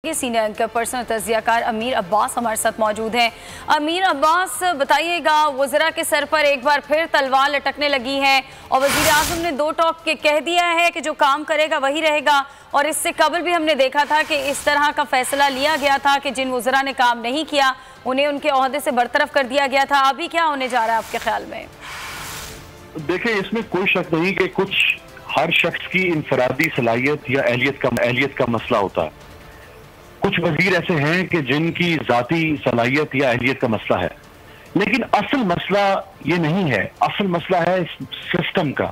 Senior anchor person तजियाकार अमीर अब्बास हमारे साथ मौजूद हैं। अमीर अब्बास, बताइएगा, वज़रा के सर पर एक बार फिर तलवार लटकने लगी है और वज़ीर आज़म ने दो टोक के कह दिया है कि जो काम करेगा वही रहेगा। और इससे कबल भी हमने देखा था कि इस तरह का फैसला लिया गया था कि जिन वज़रा ने काम नहीं किया उन्हें उनके ओहदे से बरतरफ कर दिया गया था। अभी क्या होने जा रहा है आपके ख्याल में? देखिए, इसमें कोई शक नहीं कि कुछ हर शख्स की इनफरादी सलाहियत या एहलियत का मसला होता है। कुछ वजीर ऐसे हैं कि जिनकी जाती सलाहियत या अहलियत का मसला है, लेकिन असल मसला ये नहीं है। असल मसला है सिस्टम का।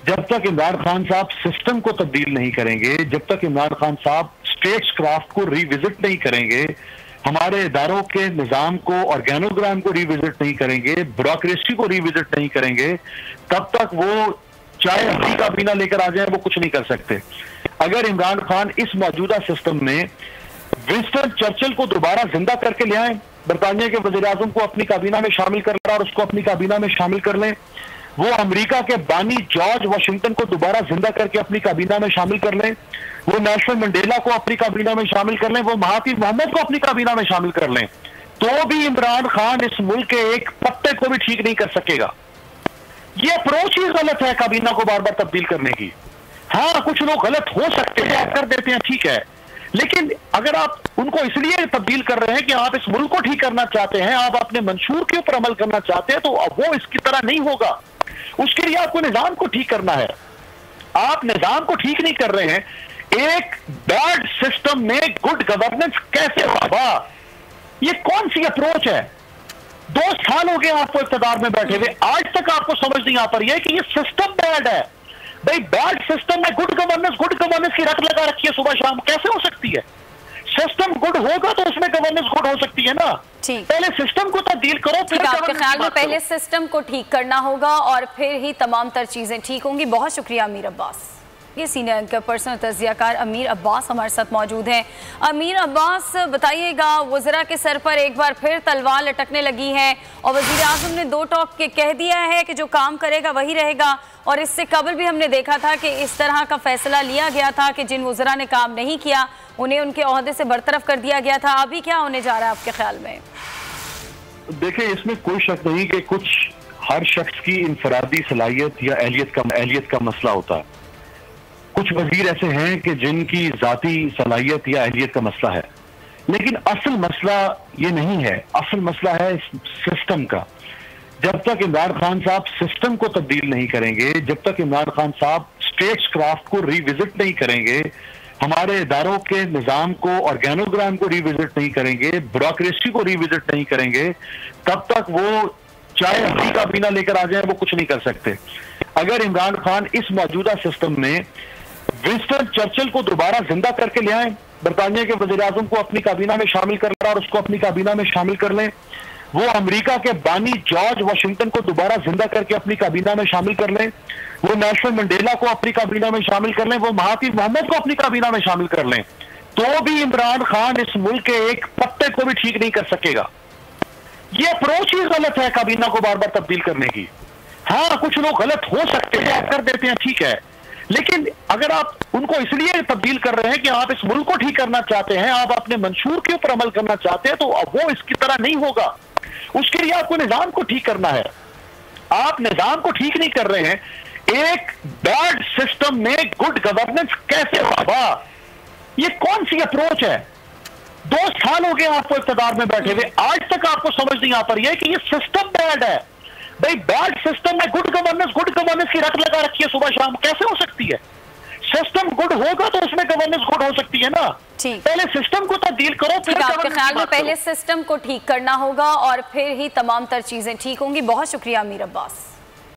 जब तक इमरान खान साहब सिस्टम को तब्दील नहीं करेंगे, जब तक इमरान खान साहब स्टेट्सक्राफ्ट को रिविजिट नहीं करेंगे, हमारे इदारों के निज़ाम को, ऑर्गेनोग्राम को रिविजिट नहीं करेंगे, ब्यूरोक्रेसी को रिविजिट नहीं करेंगे, तब तक वो चाहे हफ्ती का बीना लेकर आ जाए, वो कुछ नहीं कर सकते। अगर इमरान खान इस मौजूदा सिस्टम में विंस्टन चर्चिल को दोबारा जिंदा करके ले आए, बरतानिया के वज़ीर आज़म को अपनी काबीना में शामिल कर लें और उसको अपनी काबीना में शामिल कर लें, वो अमेरिका के बानी जॉर्ज वाशिंगटन को दोबारा जिंदा करके अपनी काबीना में शामिल कर लें, वो नेल्सन मंडेला को अपनी काबीना में शामिल कर लें, वो महातीर मोहम्मद को अपनी काबीना में शामिल कर लें, तो भी इमरान खान इस मुल्क के एक पत्ते को भी ठीक नहीं कर सकेगा। ये अप्रोच ही गलत है काबीना को बार बार तब्दील करने की। हाँ, कुछ लोग गलत हो सकते हैं, कर देते हैं, ठीक है, लेकिन अगर आप उनको इसलिए तब्दील कर रहे हैं कि आप इस मुल्क को ठीक करना चाहते हैं, आप अपने मंशूर के ऊपर अमल करना चाहते हैं, तो अब वो इसकी तरह नहीं होगा। उसके लिए आपको निजाम को ठीक करना है। आप निजाम को ठीक नहीं कर रहे हैं। एक बैड सिस्टम में गुड गवर्नेंस कैसे होगा? ये कौन सी अप्रोच है? 2 साल हो गए आपको इक़्तिदार में बैठे हुए, आज तक आपको समझ नहीं आ पा रही है कि ये सिस्टम बैड है। भाई, बैड सिस्टम में गुड गवर्नेंस की रट लगा रखी है सुबह शाम, कैसे हो सकती है? सिस्टम गुड होगा तो उसमें गवर्नेंस गुड हो सकती है ना। पहले सिस्टम को तब्दील करो, फिर आपके ख्याल में पहले सिस्टम को ठीक करना होगा और फिर ही तमाम तर चीजें ठीक होंगी। बहुत शुक्रिया अमीर अब्बास। ये सीनियर एंकर पर्सन तजियाकार अमीर अब्बास हमारे साथ मौजूद हैं। अमीर अब्बास, बताइएगा, वज़रा के सर पर एक बार फिर तलवार लटकने लगी है और वज़ीर आज़म ने दो टोक के कह दिया है कि जो काम करेगा वही रहेगा। और इससे कबल भी हमने देखा था कि इस तरह का फैसला लिया गया था कि जिन वज़रा ने काम नहीं किया उन्हें उनके ओहदे से बरतरफ कर दिया गया था। अभी क्या होने जा रहा है आपके ख्याल में? देखिए, इसमें कोई शक नहीं कि कुछ हर शख्स की इनफरादी सलाहियत या एहलियत का मसला होता है। कुछ वजीर ऐसे हैं कि जिनकी जाती सलाहियत या अहलियत का मसला है, लेकिन असल मसला ये नहीं है। असल मसला है सिस्टम का। जब तक इमरान खान साहब सिस्टम को तब्दील नहीं करेंगे, जब तक इमरान खान साहब स्टेट्सक्राफ्ट को रिविजिट नहीं करेंगे, हमारे इदारों के निज़ाम को, ऑर्गेनोग्राम को रिविजिट नहीं करेंगे, ब्यूरोक्रेसी को रिविजिट नहीं करेंगे, तब तक वो चाहे हफ्ती का बीना लेकर आ जाए, वो कुछ नहीं कर सकते। अगर इमरान खान इस मौजूदा सिस्टम में विंस्टन चर्चिल को दोबारा जिंदा करके ले आए, बरतानिया के वज़ीर आज़म को अपनी काबीना में शामिल कर लें और उसको अपनी काबीना में शामिल कर लें, वो अमेरिका के बानी जॉर्ज वाशिंगटन को दोबारा जिंदा करके अपनी काबीना में शामिल कर लें, वो नेल्सन मंडेला को अपनी काबीना में शामिल कर लें, वो महातीर मोहम्मद को अपनी काबीना में शामिल कर लें, तो भी इमरान खान इस मुल्क के एक पत्ते को भी ठीक नहीं कर सकेगा। ये अप्रोच ही गलत है काबीना को बार बार तब्दील करने की। हाँ, कुछ लोग गलत हो सकते हैं, कर देते हैं, ठीक है, लेकिन अगर आप उनको इसलिए तब्दील कर रहे हैं कि आप इस मुल्क को ठीक करना चाहते हैं, आप अपने मंशूर के ऊपर अमल करना चाहते हैं, तो अब वो इसकी तरह नहीं होगा। उसके लिए आपको निजाम को ठीक करना है। आप निजाम को ठीक नहीं कर रहे हैं। एक बैड सिस्टम में गुड गवर्नेंस कैसे होगा? ये कौन सी अप्रोच है? 2 साल हो गए आपको इक़्तिदार में बैठे हुए, आज तक आपको समझ नहीं आ पा रही है कि ये सिस्टम बैड है। भाई, बैड सिस्टम में गुड गवर्नेंस की रट लगा रखी है सुबह शाम, कैसे हो सकती है? सिस्टम गुड होगा तो उसमें गवर्नेंस गुड हो सकती है ना। पहले सिस्टम को तब्दील करो, फिर आपके ख्याल में पहले सिस्टम को ठीक करना होगा और फिर ही तमाम तर चीजें ठीक होंगी। बहुत शुक्रिया अमीर अब्बास।